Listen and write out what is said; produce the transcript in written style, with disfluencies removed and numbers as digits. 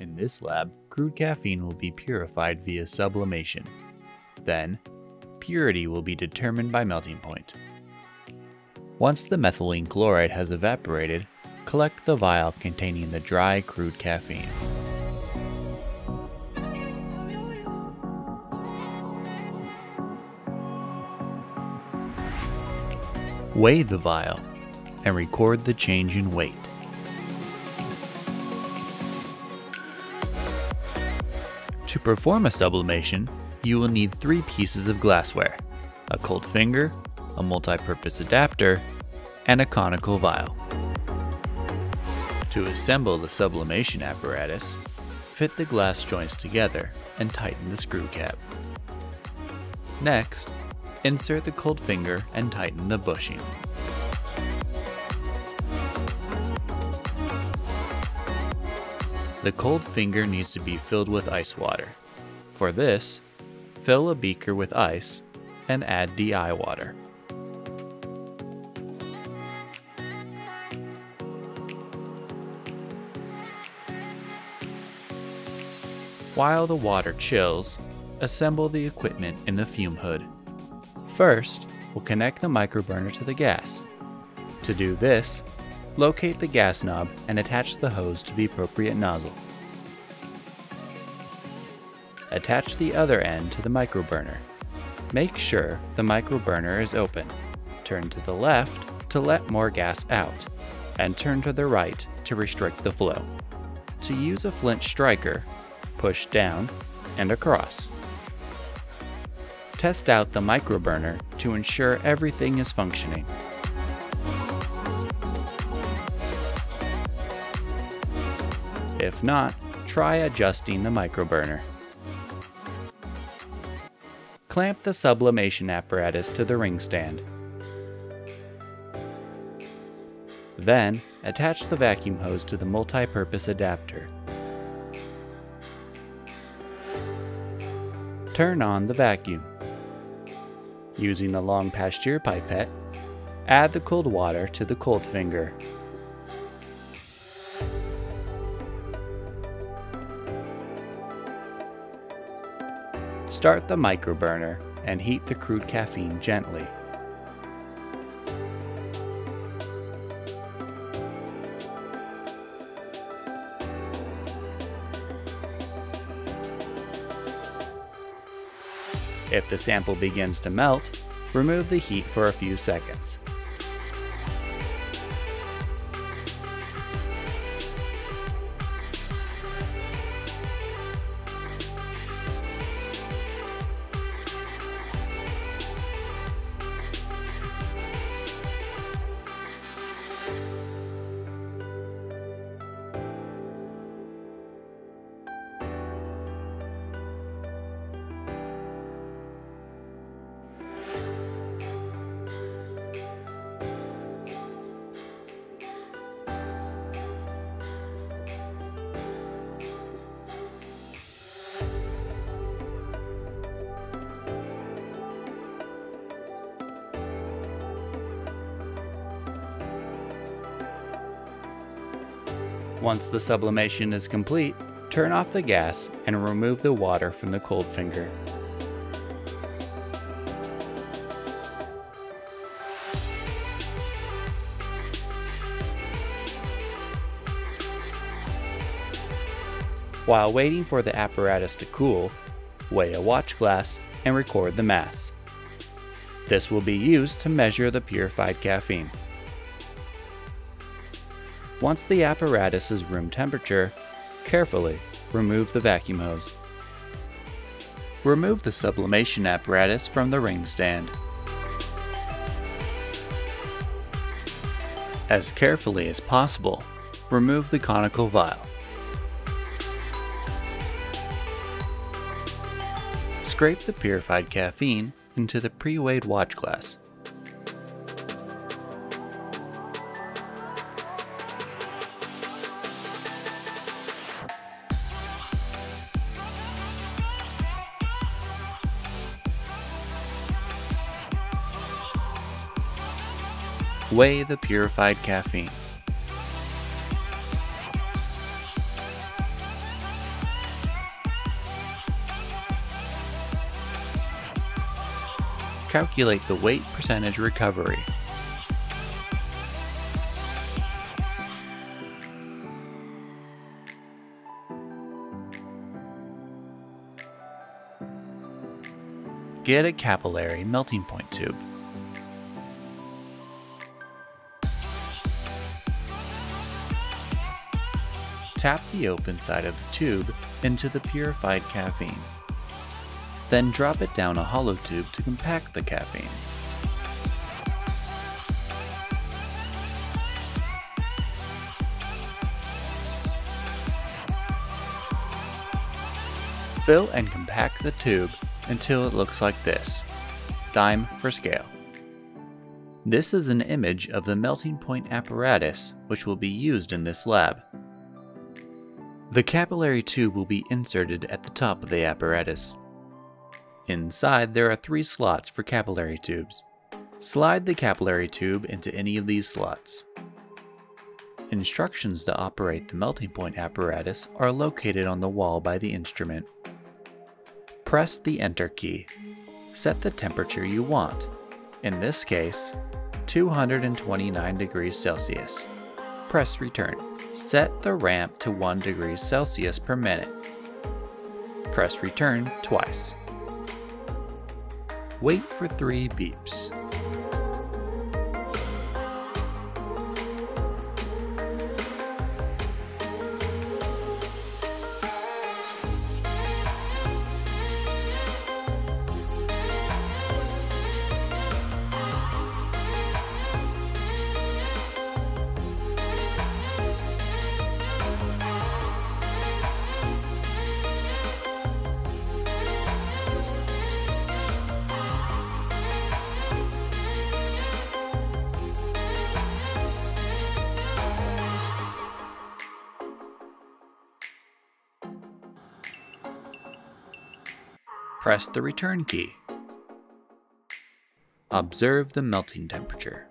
In this lab, crude caffeine will be purified via sublimation. Then, purity will be determined by melting point. Once the methylene chloride has evaporated, collect the vial containing the dry crude caffeine. Weigh the vial and record the change in weight. To perform a sublimation, you will need 3 pieces of glassware: a cold finger, a multi-purpose adapter, and a conical vial. To assemble the sublimation apparatus, fit the glass joints together and tighten the screw cap. Next, insert the cold finger and tighten the bushing. The cold finger needs to be filled with ice water. For this, fill a beaker with ice and add DI water. While the water chills, assemble the equipment in the fume hood. First, we'll connect the microburner to the gas. To do this, locate the gas knob and attach the hose to the appropriate nozzle. Attach the other end to the microburner. Make sure the microburner is open. Turn to the left to let more gas out, and turn to the right to restrict the flow. To use a flint striker, push down and across. Test out the microburner to ensure everything is functioning. If not, try adjusting the microburner. Clamp the sublimation apparatus to the ring stand. Then, attach the vacuum hose to the multi-purpose adapter. Turn on the vacuum. Using a long Pasteur pipette, add the cold water to the cold finger. Start the microburner and heat the crude caffeine gently. If the sample begins to melt, remove the heat for a few seconds. Once the sublimation is complete, turn off the gas and remove the water from the cold finger. While waiting for the apparatus to cool, weigh a watch glass and record the mass. This will be used to measure the purified caffeine. Once the apparatus is room temperature, carefully remove the vacuum hose. Remove the sublimation apparatus from the ring stand. As carefully as possible, remove the conical vial. Scrape the purified caffeine into the pre-weighed watch glass. Weigh the purified caffeine. Calculate the weight percentage recovery. Get a capillary melting point tube. Tap the open side of the tube into the purified caffeine. Then drop it down a hollow tube to compact the caffeine. Fill and compact the tube until it looks like this. Dime for scale. This is an image of the melting point apparatus which will be used in this lab. The capillary tube will be inserted at the top of the apparatus. Inside there are 3 slots for capillary tubes. Slide the capillary tube into any of these slots. Instructions to operate the melting point apparatus are located on the wall by the instrument. Press the Enter key. Set the temperature you want. In this case, 229 degrees Celsius. Press Return. Set the ramp to 1 degree Celsius per minute. Press Return twice. Wait for 3 beeps. Press the Return key. Observe the melting temperature.